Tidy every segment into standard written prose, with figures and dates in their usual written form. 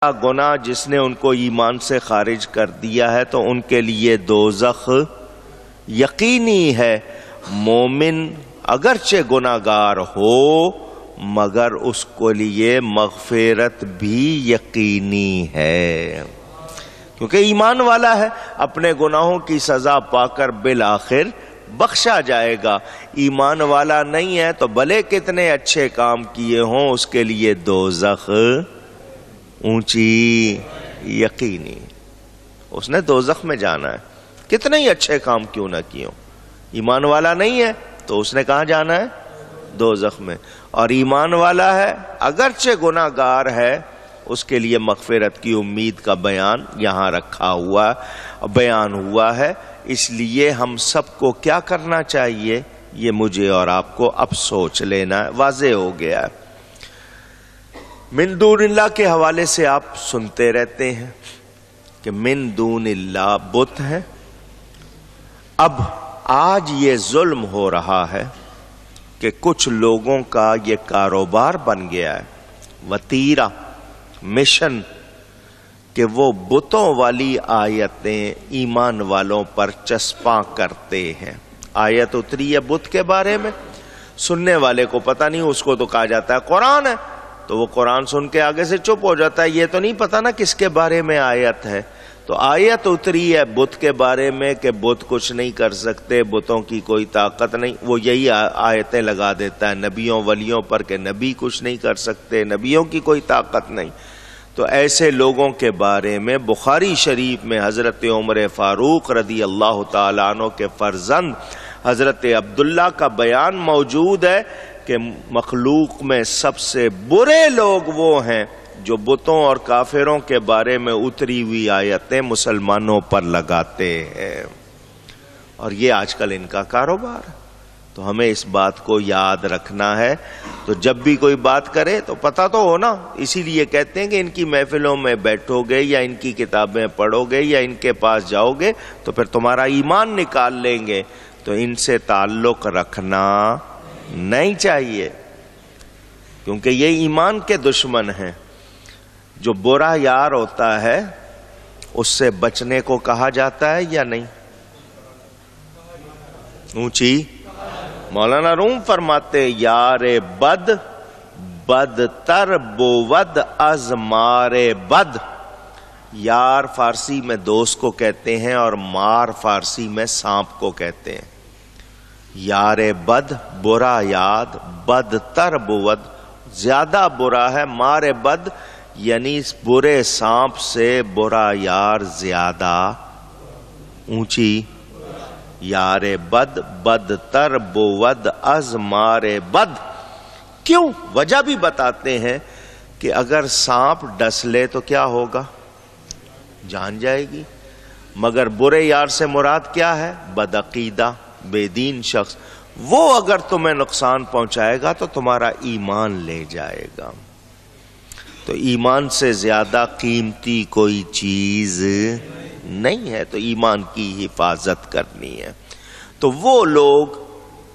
گناہ جس نے ان کو ایمان سے خارج کر دیا ہے تو ان کے لیے دوزخ یقینی ہے۔ مومن اگرچہ گناہگار ہو مگر اس کو لیے مغفرت بھی یقینی ہے، کیونکہ ایمان والا ہے، اپنے گناہوں کی سزا پا کر بالآخر بخشا جائے گا۔ ایمان والا نہیں ہے تو بھلے کتنے اچھے کام کیے ہوں اس کے لیے دوزخ اونچی یقینی، اس نے دوزخ میں جانا ہے، کتنے ہی اچھے کام کیوں نہ کیوں۔ ایمان والا نہیں ہے تو اس نے کہاں جانا ہے؟ دوزخ میں۔ اور ایمان والا ہے اگرچہ گناہگار ہے اس کے لیے مغفرت کی امید کا بیان یہاں رکھا ہوا بیان ہوا ہے۔ اس لیے ہم سب کو کیا کرنا چاہیے یہ مجھے اور آپ کو اب سوچ لینا ہے، واضح ہو گیا ہے۔ من دون اللہ کے حوالے سے آپ سنتے رہتے ہیں کہ من دون اللہ بت ہے۔ اب آج یہ ظلم ہو رہا ہے کہ کچھ لوگوں کا یہ کاروبار بن گیا ہے، وتیرہ، مشن، کہ وہ بتوں والی آیتیں ایمان والوں پر چسپاں کرتے ہیں۔ آیت اتری ہے بت کے بارے میں، سننے والے کو پتہ نہیں، اس کو تو کہا جاتا ہے قرآن ہے، تو وہ قرآن سن کے آگے سے چپ ہو جاتا ہے، یہ تو نہیں پتہ نا کس کے بارے میں آیت ہے۔ تو آیت اتری ہے بت کے بارے میں کہ بت کچھ نہیں کر سکتے، بتوں کی کوئی طاقت نہیں، وہ یہی آیتیں لگا دیتا ہے نبیوں ولیوں پر کہ نبی کچھ نہیں کر سکتے، نبیوں کی کوئی طاقت نہیں۔ تو ایسے لوگوں کے بارے میں بخاری شریف میں حضرت عمر فاروق رضی اللہ تعالیٰ عنہ کے فرزند حضرت عبداللہ کا بیان موجود ہے کہ مخلوق میں سب سے برے لوگ وہ ہیں جو بتوں اور کافروں کے بارے میں اتری ہوئی آیتیں مسلمانوں پر لگاتے ہیں، اور یہ آج کل ان کا کاروبار ہے۔ تو ہمیں اس بات کو یاد رکھنا ہے، تو جب بھی کوئی بات کرے تو پتہ تو ہو نا، اسی لیے کہتے ہیں کہ ان کی محفلوں میں بیٹھو گے یا ان کی کتابیں پڑھو گے یا ان کے پاس جاؤ گے تو پھر تمہارا ایمان نکال لیں گے، تو ان سے تعلق رکھنا نہیں چاہیے، کیونکہ یہ ایمان کے دشمن ہیں۔ جو برا یار ہوتا ہے اس سے بچنے کو کہا جاتا ہے یا نہیں؟ اونچی مولانا روم فرماتے یار بد بدتر بود از مار بد۔ یار فارسی میں دوست کو کہتے ہیں اور مار فارسی میں سانپ کو کہتے ہیں۔ یار بد برا یاد، بدتر بود زیادہ برا ہے، مار بد یعنی برے سانپ سے برا یار زیادہ اونچی۔ یار بد بدتر بود از مار بد، کیوں؟ وجہ بھی بتاتے ہیں کہ اگر سانپ ڈس لے تو کیا ہوگا؟ جان جائے گی، مگر برے یار سے مراد کیا ہے؟ بدعقیدہ بے دین شخص، وہ اگر تمہیں نقصان پہنچائے گا تو تمہارا ایمان لے جائے گا۔ تو ایمان سے زیادہ قیمتی کوئی چیز نہیں ہے، تو ایمان کی حفاظت کرنی ہے۔ تو وہ لوگ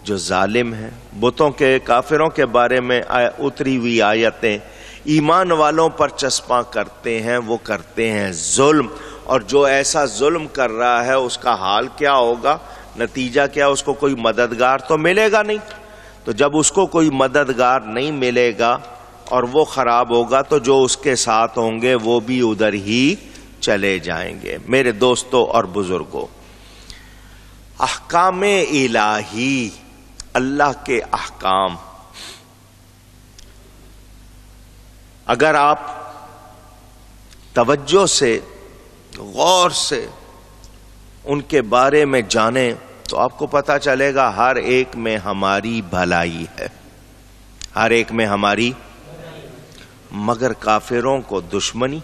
جو ظالم ہیں، بتوں کے کافروں کے بارے میں اتری ہوئی آیتیں ایمان والوں پر چسپاں کرتے ہیں، وہ کرتے ہیں ظلم، اور جو ایسا ظلم کر رہا ہے اس کا حال کیا ہوگا؟ نتیجہ کیا؟ اس کو کوئی مددگار تو ملے گا نہیں، تو جب اس کو کوئی مددگار نہیں ملے گا اور وہ خراب ہوگا تو جو اس کے ساتھ ہوں گے وہ بھی ادھر ہی چلے جائیں گے۔ میرے دوستوں اور بزرگوں، احکام الہی، اللہ کے احکام، اگر آپ توجہ سے غور سے ان کے بارے میں جانیں تو آپ کو پتہ چلے گا ہر ایک میں ہماری بھلائی ہے، ہر ایک میں ہماری، مگر کافروں کو دشمنی۔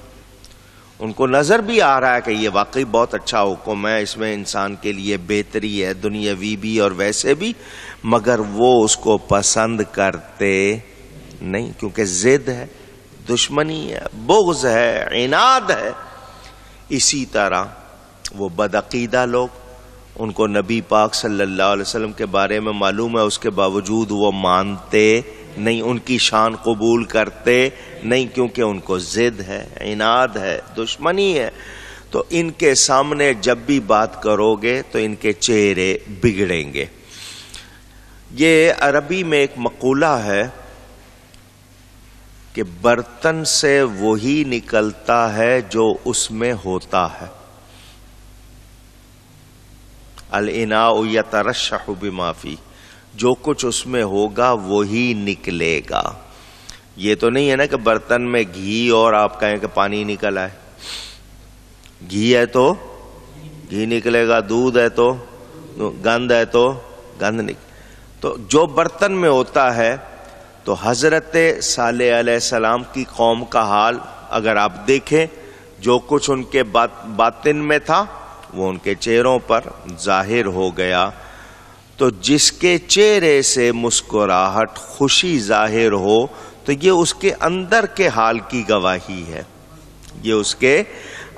ان کو نظر بھی آ رہا ہے کہ یہ واقعی بہت اچھا حکم ہے، اس میں انسان کے لیے بہتری ہے، دنیاوی بھی اور ویسے بھی، مگر وہ اس کو پسند کرتے نہیں، کیونکہ ضد ہے، دشمنی ہے، بغض ہے، عناد ہے۔ اسی طرح وہ بدعقیدہ لوگ، ان کو نبی پاک صلی اللہ علیہ وسلم کے بارے میں معلوم ہے، اس کے باوجود وہ مانتے نہیں ان کی شان قبول کرتے نہیں، کیونکہ ان کو ضد ہے، عناد ہے، دشمنی ہے. تو ان کے سامنے جب بھی بات کرو گے تو ان کے چہرے بگڑیں گے. یہ عربی میں ایک مقولہ ہے کہ برتن سے وہی نکلتا ہے جو اس میں ہوتا ہے. الاناء یترشح بما فیہ، جو کچھ اس میں ہوگا وہی نکلے گا. یہ تو نہیں ہے نا کہ برتن میں گھی اور آپ کہیں کہ پانی نکل آئے. گھی ہے تو گھی نکلے گا، دودھ ہے تو گند ہے تو گند نکلے. تو جو برتن میں ہوتا ہے، تو حضرت صالح علیہ السلام کی قوم کا حال اگر آپ دیکھیں، جو کچھ ان کے باطن میں تھا وہ ان کے چہروں پر ظاہر ہو گیا. تو جس کے چہرے سے مسکراہٹ، خوشی ظاہر ہو تو یہ اس کے اندر کے حال کی گواہی ہے. یہ اس کے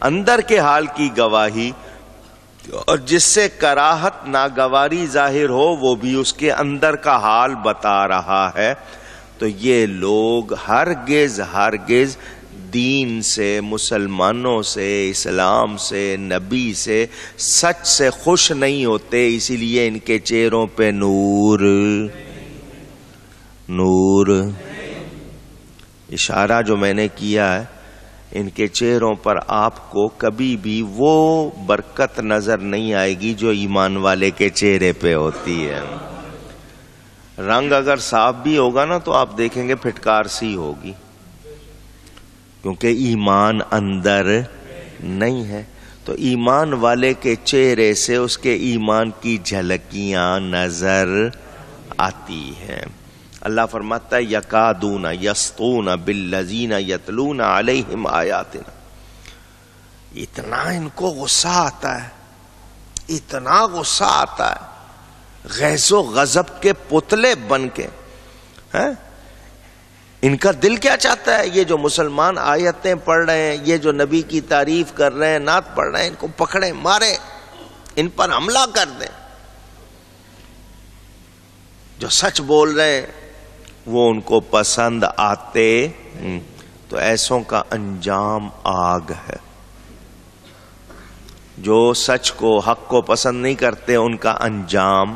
اندر کے حال کی گواہی. اور جس سے کراہت، ناگواری ظاہر ہو وہ بھی اس کے اندر کا حال بتا رہا ہے. تو یہ لوگ ہرگز دین سے، مسلمانوں سے، اسلام سے، نبی سے، سچ سے خوش نہیں ہوتے. اسی لیے ان کے چہروں پہ نور اشارہ جو میں نے کیا ہے، ان کے چہروں پر آپ کو کبھی بھی وہ برکت نظر نہیں آئے گی جو ایمان والے کے چہرے پہ ہوتی ہے. رنگ اگر صاف بھی ہوگا نا تو آپ دیکھیں گے پھٹکار سی ہوگی، کیونکہ ایمان اندر نہیں ہے. تو ایمان والے کے چہرے سے اس کے ایمان کی جھلکیاں نظر آتی ہیں. اللہ فرماتا ہے یکادون یسطون بالذین یتلون علیہم آیاتنا. اتنا ان کو غصہ آتا ہے، اتنا غصہ آتا ہے، غیظ و غضب کے پتلے بن کے. ان کا دل کیا چاہتا ہے؟ یہ جو مسلمان آیتیں پڑھ رہے ہیں، یہ جو نبی کی تعریف کر رہے ہیں، نعت پڑھ رہے ہیں، ان کو پکڑیں، ماریں، ان پر حملہ کر دیں. جو سچ بول رہے ہیں وہ ان کو پسند آتے. تو ایسوں کا انجام آگ ہے. جو سچ کو، حق کو پسند نہیں کرتے، ان کا انجام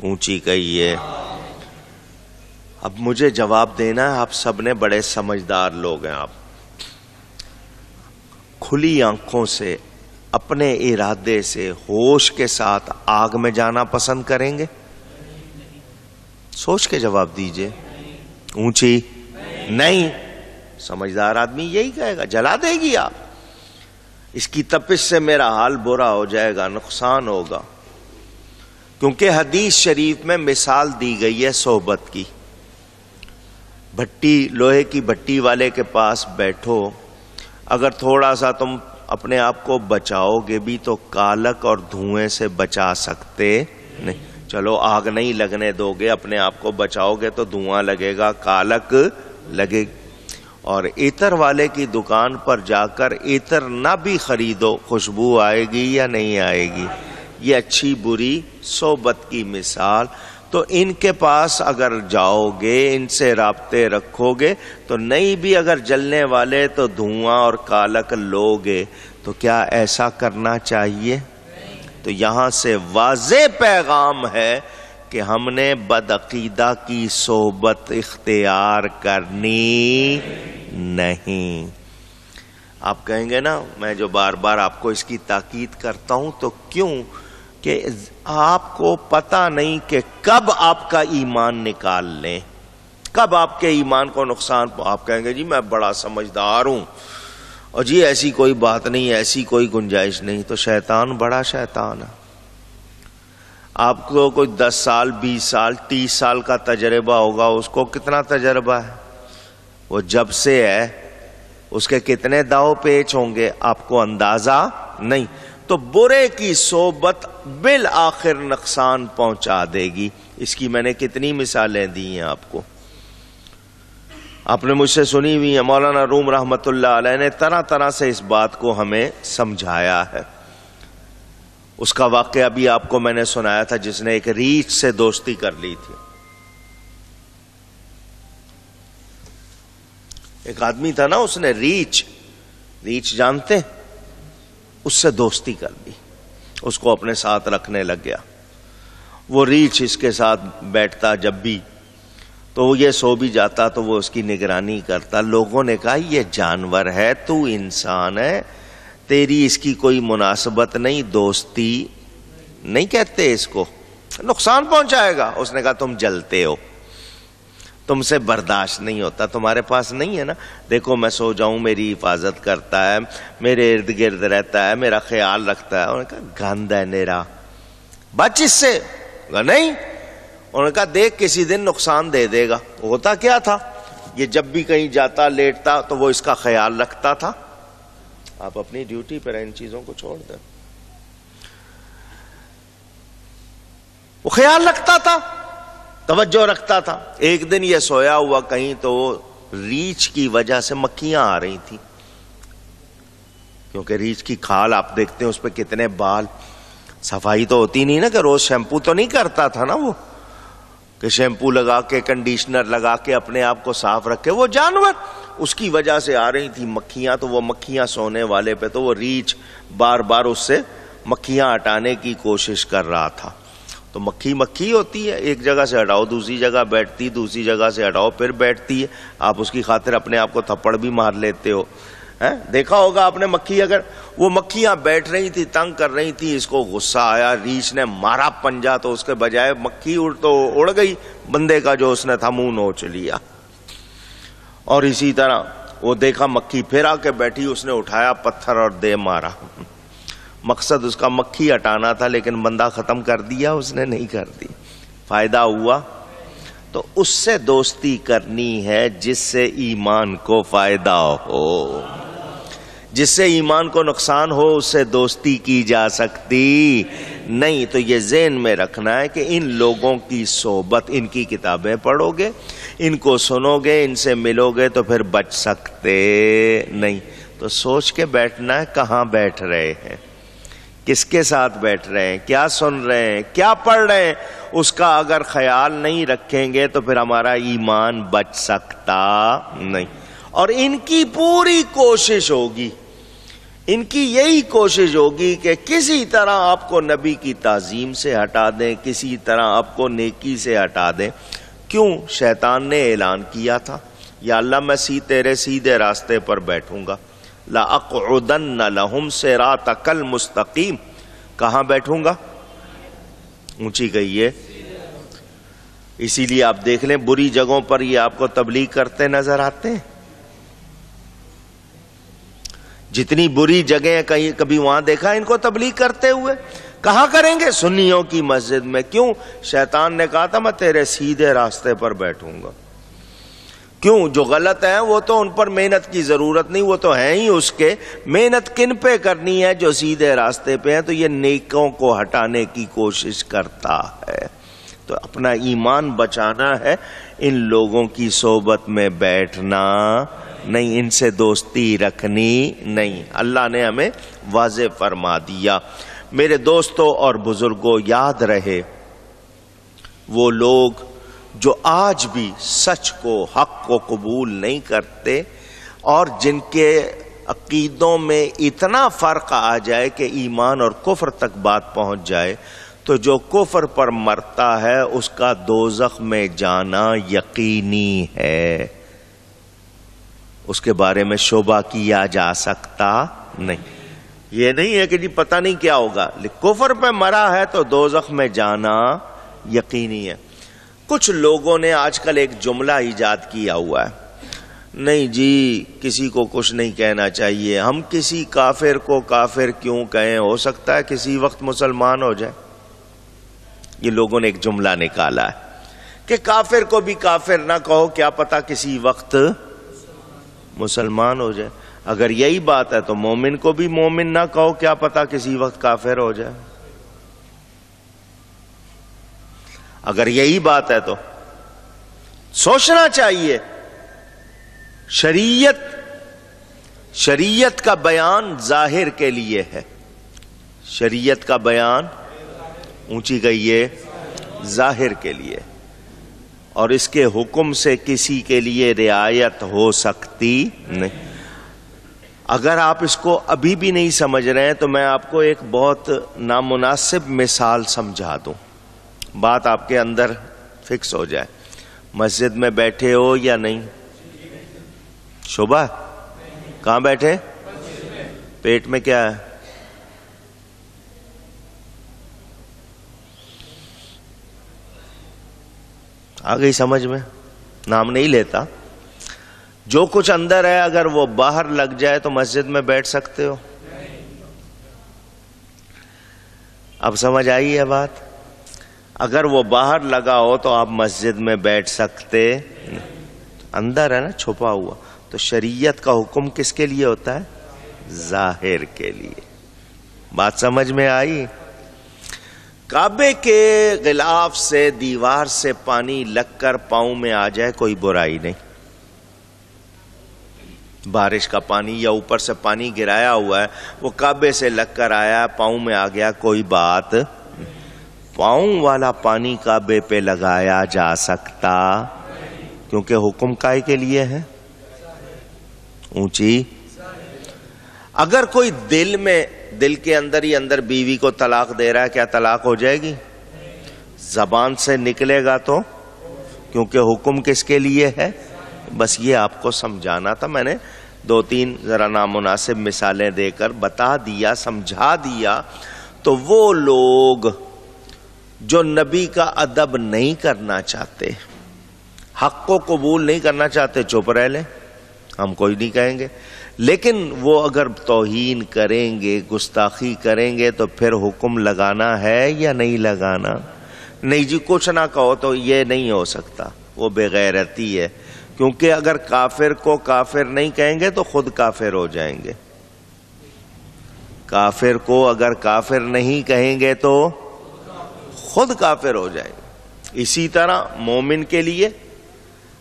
اونچی کہیے. اب مجھے جواب دینا ہے، آپ سب نے بڑے سمجھدار لوگ ہیں. آپ کھلی آنکھوں سے، اپنے ارادے سے، ہوش کے ساتھ آگ میں جانا پسند کریں گے؟ سوچ کے جواب دیجئے. اونچی نہیں. سمجھدار آدمی یہی کہے گا جلا دے گی آپ، اس کی تپش سے میرا حال برا ہو جائے گا، نقصان ہوگا. کیونکہ حدیث شریف میں مثال دی گئی ہے صحبت کی. بھٹی، لوہے کی بھٹی والے کے پاس بیٹھو، اگر تھوڑا سا تم اپنے آپ کو بچاؤ گے بھی تو کالک اور دھوئیں سے بچا سکتے نہیں. چلو آگ نہیں لگنے دو گے، اپنے آپ کو بچاؤ گے تو دھواں لگے گا، کالک لگے گی. اور عطر والے کی دکان پر جا کر عطر نہ بھی خریدو، خوشبو آئے گی یا نہیں آئے گی. یہ اچھی بری صحبت کی مثال. تو ان کے پاس اگر جاؤ گے، ان سے رابطے رکھو گے تو نہیں بھی اگر جلنے والے تو دھواں اور کالک لوگے. تو کیا ایسا کرنا چاہیے؟ تو یہاں سے واضح پیغام ہے کہ ہم نے بدعقیدہ کی صحبت اختیار کرنی نہیں. آپ کہیں گے نا میں جو بار بار آپ کو اس کی تاکید کرتا ہوں تو کیوں؟ کہ آپ کو پتہ نہیں کہ کب آپ کا ایمان نکال لیں، کب آپ کے ایمان کو نقصان آپ کہیں گے جی میں بڑا سمجھدار ہوں اور جی ایسی کوئی بات نہیں، ایسی کوئی گنجائش نہیں. تو شیطان بڑا شیطان ہے. آپ کو کوئی 10 سال 20 سال 30 سال کا تجربہ ہوگا، اس کو کتنا تجربہ ہے؟ وہ جب سے ہے اس کے کتنے داؤ پیچ ہوں گے آپ کو اندازہ نہیں. تو برے کی صحبت بالآخر نقصان پہنچا دے گی. اس کی میں نے کتنی مثالیں دی ہیں آپ کو، آپ نے مجھ سے سنی ہوئی ہیں. مولانا روم رحمت اللہ علیہ نے طرح طرح سے اس بات کو ہمیں سمجھایا ہے. اس کا واقعہ بھی آپ کو میں نے سنایا تھا، جس نے ایک ریچھ سے دوستی کر لی تھی. ایک آدمی تھا نا، اس نے ریچھ جانتے ہیں، اس سے دوستی کر لی، اس کو اپنے ساتھ رکھنے لگ گیا۔ وہ ریچھ اس کے ساتھ بیٹھتا جب بھی، تو وہ یہ سو بھی جاتا تو وہ اس کی نگرانی کرتا۔ لوگوں نے کہا یہ جانور ہے، تو انسان ہے، تیری اس کی کوئی مناسبت نہیں، دوستی نہیں کہتے اس کو، نقصان پہنچائے گا۔ اس نے کہا تم جلتے ہو، تم سے برداشت نہیں ہوتا، تمہارے پاس نہیں ہے نا، دیکھو میں سو جاؤں میری حفاظت کرتا ہے، میرے ارد گرد رہتا ہے، میرا خیال رکھتا ہے۔ انہوں نے کہا گند ہے نیرا، بچ اس سے۔ نہیں، انہوں نے کہا دیکھ کسی دن نقصان دے دے گا۔ ہوتا کیا تھا، یہ جب بھی کہیں جاتا لیٹتا تو وہ اس کا خیال رکھتا تھا۔ آپ اپنی ڈیوٹی پر ان چیزوں کو چھوڑ دیں، وہ خیال رکھتا تھا، توجہ رکھتا تھا۔ ایک دن یہ سویا ہوا کہیں تو ریچھ کی وجہ سے مکھیاں آ رہی تھی، کیونکہ ریچھ کی کھال آپ دیکھتے ہیں اس پہ کتنے بال، صفائی تو ہوتی نہیں نا، کہ روز شیمپو تو نہیں کرتا تھا نا وہ، کہ شیمپو لگا کے کنڈیشنر لگا کے اپنے آپ کو صاف رکھے۔ وہ جانور اس کی وجہ سے آ رہی تھی مکھیاں، تو وہ مکھیاں سونے والے پہ، تو وہ ریچھ بار بار اس سے مکھیاں ہٹانے کی کوشش کر رہا تھا۔ تو مکھی ہوتی ہے، ایک جگہ سے ہٹاؤ دوسری جگہ بیٹھتی، دوسری جگہ سے ہٹاؤ پھر بیٹھتی ہے، آپ اس کی خاطر اپنے آپ کو تھپڑ بھی مار لیتے ہو۔ دیکھا ہوگا آپ نے مکھی، اگر وہ مکھیاں بیٹھ رہی تھی تنگ کر رہی تھی، اس کو غصہ آیا، ریچھ نے مارا پنجا، تو اس کے بجائے مکھی اڑ گئی، بندے کا جو اس نے تھا منہ نوچ لیا۔ اور اسی طرح وہ دیکھا مکھی پھر آ کے بیٹھی، اس نے اٹھایا پتھر اور دے مارا۔ مقصد اس کا مکھی ہٹانا تھا، لیکن بندہ ختم کر دیا اس نے، نہیں کر دی۔ فائدہ ہوا؟ تو اس سے دوستی کرنی ہے جس سے ایمان کو فائدہ ہو، جس سے ایمان کو نقصان ہو اس سے دوستی کی جا سکتی نہیں۔ تو یہ ذہن میں رکھنا ہے کہ ان لوگوں کی صحبت، ان کی کتابیں پڑھو گے، ان کو سنو گے، ان سے ملو گے تو پھر بچ سکتے نہیں۔ تو سوچ کے بیٹھنا ہے کہاں بیٹھ رہے ہیں، کس کے ساتھ بیٹھ رہے ہیں، کیا سن رہے ہیں، کیا پڑھ رہے ہیں، اس کا اگر خیال نہیں رکھیں گے تو پھر ہمارا ایمان بچ سکتا نہیں۔ اور ان کی پوری کوشش ہوگی، ان کی یہی کوشش ہوگی کہ کسی طرح آپ کو نبی کی تعظیم سے ہٹا دیں، کسی طرح آپ کو نیکی سے ہٹا دیں۔ کیوں؟ شیطان نے اعلان کیا تھا، یا اللہ میں تیرے سیدھے راستے پر بیٹھوں گا، لَأَقْعُدَنَّ لَهُمْ صِرَاطَكَ الْمُسْتَقِيمَ۔ کہاں بیٹھوں گا؟ اونچی کہیے۔ اسی لیے آپ دیکھ لیں بری جگہوں پر یہ آپ کو تبلیغ کرتے نظر آتے ہیں۔ جتنی بری جگہیں کبھی وہاں دیکھا ان کو تبلیغ کرتے ہوئے؟ کہاں کریں گے؟ سنیوں کی مسجد میں۔ کیوں؟ شیطان نے کہا تھا میں تیرے سیدھے راستے پر بیٹھوں گا۔ کیوں؟ جو غلط ہیں وہ تو ان پر محنت کی ضرورت نہیں، وہ تو ہیں ہی اس کے، محنت کن پہ کرنی ہے؟ جو سیدھے راستے پہ ہیں۔ تو یہ نیکوں کو ہٹانے کی کوشش کرتا ہے۔ تو اپنا ایمان بچانا ہے، ان لوگوں کی صحبت میں بیٹھنا نہیں، ان سے دوستی رکھنی نہیں۔ اللہ نے ہمیں واضح فرما دیا۔ میرے دوستوں اور بزرگوں، یاد رہے وہ لوگ جو آج بھی سچ کو، حق کو قبول نہیں کرتے، اور جن کے عقیدوں میں اتنا فرق آ جائے کہ ایمان اور کفر تک بات پہنچ جائے، تو جو کفر پر مرتا ہے اس کا دوزخ میں جانا یقینی ہے، اس کے بارے میں شبہ کیا جا سکتا نہیں۔ یہ نہیں ہے کہ جی پتہ نہیں کیا ہوگا، کفر پہ مرا ہے تو دوزخ میں جانا یقینی ہے۔ کچھ لوگوں نے آج کل ایک جملہ ایجاد کیا ہوا ہے، نہیں جی کسی کو کچھ نہیں کہنا چاہیے، ہم کسی کافر کو کافر کیوں کہیں، ہو سکتا ہے کسی وقت مسلمان ہو جائے۔ یہ لوگوں نے ایک جملہ نکالا ہے کہ کافر کو بھی کافر نہ کہو، کیا پتا کسی وقت مسلمان ہو جائے۔ اگر یہی بات ہے تو مومن کو بھی مومن نہ کہو، کیا پتا کسی وقت کافر ہو جائے۔ اگر یہی بات ہے تو سوچنا چاہیے۔ شریعت کا بیان ظاہر کے لیے ہے، شریعت کا بیان اونچی کہیے ظاہر کے لیے۔ اور اس کے حکم سے کسی کے لیے رعایت ہو سکتی نہیں۔ اگر آپ اس کو ابھی بھی نہیں سمجھ رہے ہیں تو میں آپ کو ایک بہت نامناسب مثال سمجھا دوں، بات آپ کے اندر فکس ہو جائے۔ مسجد میں بیٹھے ہو یا نہیں؟ شبہ؟ کہاں بیٹھے؟ پیٹ میں کیا ہے؟ آ گئی سمجھ میں؟ نام نہیں لیتا، جو کچھ اندر ہے اگر وہ باہر لگ جائے تو مسجد میں بیٹھ سکتے ہو؟ اب سمجھ آئی ہے بات؟ اگر وہ باہر لگا ہو تو آپ مسجد میں بیٹھ سکتے، اندر ہے نا چھپا ہوا۔ تو شریعت کا حکم کس کے لیے ہوتا ہے؟ ظاہر کے لیے۔ بات سمجھ میں آئی؟ کعبے کے غلاف سے، دیوار سے پانی لگ کر پاؤں میں آ جائے کوئی برائی نہیں۔ بارش کا پانی یا اوپر سے پانی گرایا ہوا ہے، وہ کعبے سے لگ کر آیا، پاؤں میں آ گیا، کوئی بات۔ پاؤں والا پانی کعبے پہ لگایا جا سکتا، کیونکہ حکم کائے کے لیے ہے؟ اونچی۔ اگر کوئی دل کے اندر ہی اندر بیوی کو طلاق دے رہا ہے، کیا طلاق ہو جائے گی؟ زبان سے نکلے گا تو، کیونکہ حکم کس کے لیے ہے؟ بس یہ آپ کو سمجھانا تھا، میں نے 2-3 ذرا نامناسب مثالیں دے کر بتا دیا، سمجھا دیا۔ تو وہ لوگ جو نبی کا ادب نہیں کرنا چاہتے، حق کو قبول نہیں کرنا چاہتے، چپ رہ لیں، ہم کوئی نہیں کہیں گے۔ لیکن وہ اگر توہین کریں گے، گستاخی کریں گے، تو پھر حکم لگانا ہے یا نہیں لگانا؟ نہیں جی کچھ نہ کہو تو یہ نہیں ہو سکتا، وہ بے غیرتی ہے۔ کیونکہ اگر کافر کو کافر نہیں کہیں گے تو خود کافر ہو جائیں گے۔ کافر کو اگر کافر نہیں کہیں گے تو خود کافر ہو جائیں گے۔ اسی طرح مومن کے لیے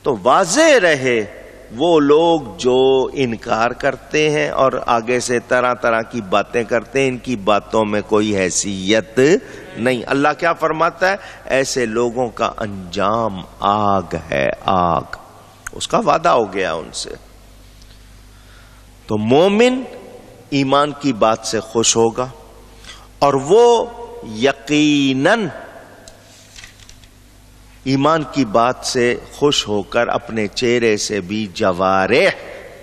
تو واضح رہے، وہ لوگ جو انکار کرتے ہیں اور آگے سے طرح طرح کی باتیں کرتے ہیں، ان کی باتوں میں کوئی حیثیت نہیں۔ اللہ کیا فرماتا ہے؟ ایسے لوگوں کا انجام آگ ہے، آگ، اس کا وعدہ ہو گیا ان سے۔ تو مومن ایمان کی بات سے خوش ہوگا، اور وہ یقیناً ایمان کی بات سے خوش ہو کر اپنے چہرے سے بھی جوارح،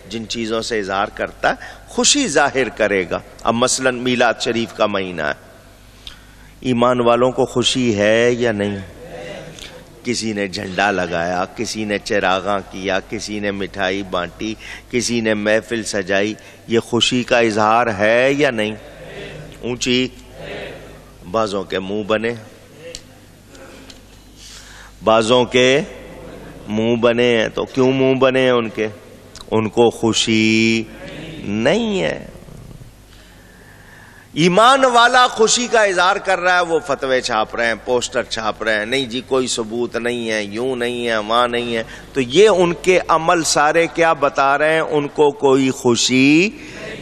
جن چیزوں سے اظہار کرتا ہے، خوشی ظاہر کرے گا۔ اب مثلا میلاد شریف کا مہینہ ہے، ایمان والوں کو خوشی ہے یا نہیں؟ کسی نے جھنڈا لگایا، کسی نے چراغاں کیا، کسی نے مٹھائی بانٹی، کسی نے محفل سجائی، یہ خوشی کا اظہار ہے یا نہیں؟ اونچی۔ بعضوں کے منہ بنے، بعضوں کے منہ بنے ہیں، تو کیوں منہ بنے ہیں ان کے؟ ان کو خوشی نہیں ہے۔ ایمان والا خوشی کا اظہار کر رہا ہے، وہ فتوے چھاپ رہے ہیں، پوسٹر چھاپ رہے ہیں، نہیں جی کوئی ثبوت نہیں ہے، یوں نہیں ہے، وہاں نہیں ہے، تو یہ ان کے عمل سارے کیا بتا رہے ہیں؟ ان کو کوئی خوشی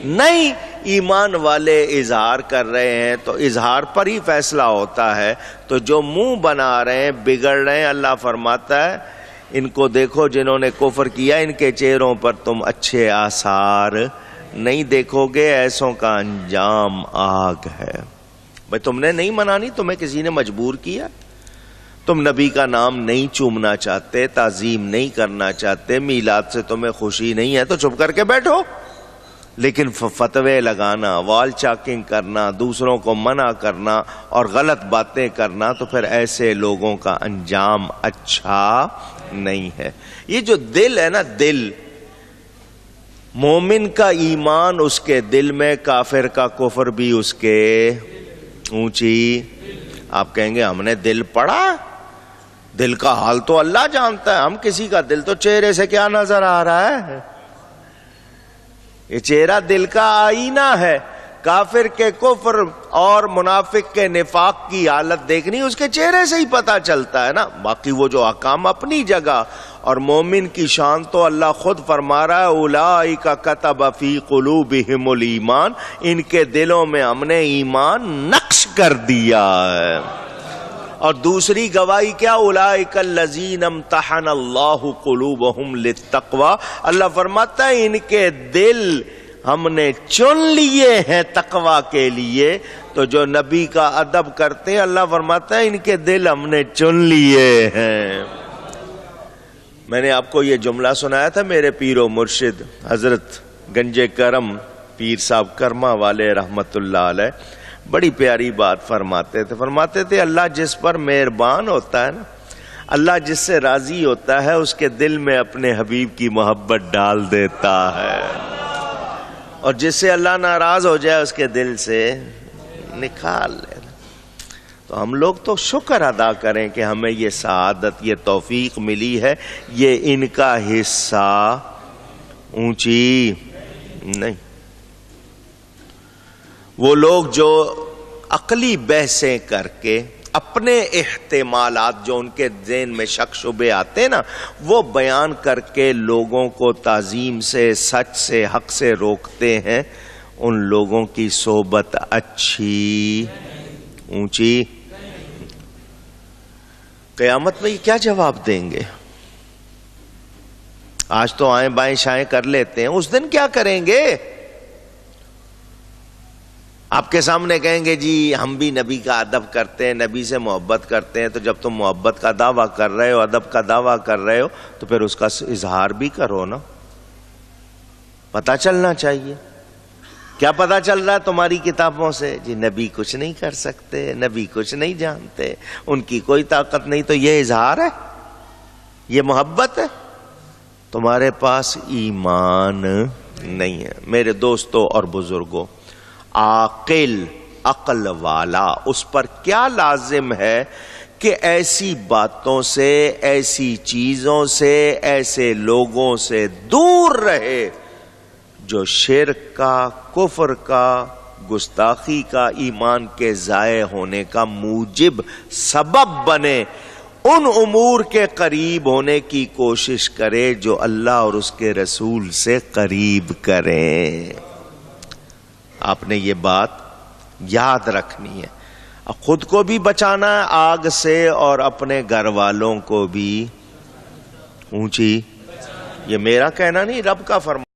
نہیں۔ ایمان والے اظہار کر رہے ہیں تو اظہار پر ہی فیصلہ ہوتا ہے۔ تو جو منہ بنا رہے ہیں، بگڑ رہے ہیں، اللہ فرماتا ہے ان کو دیکھو، جنہوں نے کفر کیا ان کے چہروں پر تم اچھے آثار نہیں دیکھو گے، ایسوں کا انجام آگ ہے۔ بھائی تم نے نہیں منانی، تمہیں کسی نے مجبور کیا؟ تم نبی کا نام نہیں چومنا چاہتے، تعظیم نہیں کرنا چاہتے، میلاد سے تمہیں خوشی نہیں ہے، تو چپ کر کے بیٹھو۔ لیکن فتوے لگانا، وال چاکنگ کرنا، دوسروں کو منع کرنا اور غلط باتیں کرنا، تو پھر ایسے لوگوں کا انجام اچھا نہیں ہے۔ یہ جو دل ہے نا، دل، مومن کا ایمان اس کے دل میں، کافر کا کفر بھی اس کے اونچی۔ آپ کہیں گے ہم نے دل پڑھا، دل کا حال تو اللہ جانتا ہے، ہم کسی کا دل تو چہرے سے کیا نظر آ رہا ہے؟ یہ چہرہ دل کا آئینہ ہے۔ کافر کے کفر اور منافق کے نفاق کی حالت دیکھنی اس کے چہرے سے ہی پتہ چلتا ہے نا۔ باقی وہ جو احکام اپنی جگہ، اور مومن کی شان تو اللہ خود فرما رہا ہے اولئک کتب فی قلوبہم الایمان، ان کے دلوں میں ہم نے ایمان نقش کر دیا ہے۔ اور دوسری گواہی کیا؟ اولئک الذین امتحن اللہ قلوبہم للتقوی، اللہ فرماتا ہے ان کے دل ہم نے چن لیے ہیں تقوی کے لیے۔ تو جو نبی کا ادب کرتے ہیں اللہ فرماتا ہے ان کے دل ہم نے چن لیے ہیں۔ میں نے آپ کو یہ جملہ سنایا تھا، میرے پیر و مرشد حضرت گنج کرم پیر صاحب کرما والے رحمت اللہ علیہ بڑی پیاری بات فرماتے تھے اللہ جس پر مہربان ہوتا ہے نا، اللہ جس سے راضی ہوتا ہے اس کے دل میں اپنے حبیب کی محبت ڈال دیتا ہے، اور جس سے اللہ ناراض ہو جائے اس کے دل سے نکال لینا۔ تو ہم لوگ تو شکر ادا کریں کہ ہمیں یہ سعادت، یہ توفیق ملی ہے، یہ ان کا حصہ اونچی نہیں۔ وہ لوگ جو عقلی بحثیں کر کے اپنے احتمالات جو ان کے ذہن میں شک شبے آتے نا وہ بیان کر کے لوگوں کو تعظیم سے، سچ سے، حق سے روکتے ہیں، ان لوگوں کی صحبت اچھی اونچی۔ قیامت میں یہ کیا جواب دیں گے؟ آج تو آئیں بائیں شائیں کر لیتے ہیں، اس دن کیا کریں گے؟ آپ کے سامنے کہیں گے جی ہم بھی نبی کا ادب کرتے ہیں، نبی سے محبت کرتے ہیں، تو جب تم محبت کا دعویٰ کر رہے ہو، ادب کا دعویٰ کر رہے ہو تو پھر اس کا اظہار بھی کرو نا، پتہ چلنا چاہیے۔ کیا پتہ چل رہا ہے تمہاری کتابوں سے؟ جی نبی کچھ نہیں کر سکتے، نبی کچھ نہیں جانتے، ان کی کوئی طاقت نہیں، تو یہ اظہار ہے، یہ محبت ہے؟ تمہارے پاس ایمان نہیں ہے۔ میرے دوستوں اور بزرگوں، عاقل، عقل والا، اس پر کیا لازم ہے کہ ایسی باتوں سے، ایسی چیزوں سے، ایسے لوگوں سے دور رہے جو شرک کا، کفر کا، گستاخی کا، ایمان کے ضائع ہونے کا موجب سبب بنے، ان امور کے قریب ہونے کی کوشش کرے جو اللہ اور اس کے رسول سے قریب کریں۔ آپ نے یہ بات یاد رکھنی ہے، خود کو بھی بچانا ہے آگ سے اور اپنے گھر والوں کو بھی اونچی۔ یہ میرا کہنا نہیں، رب کا فرمان۔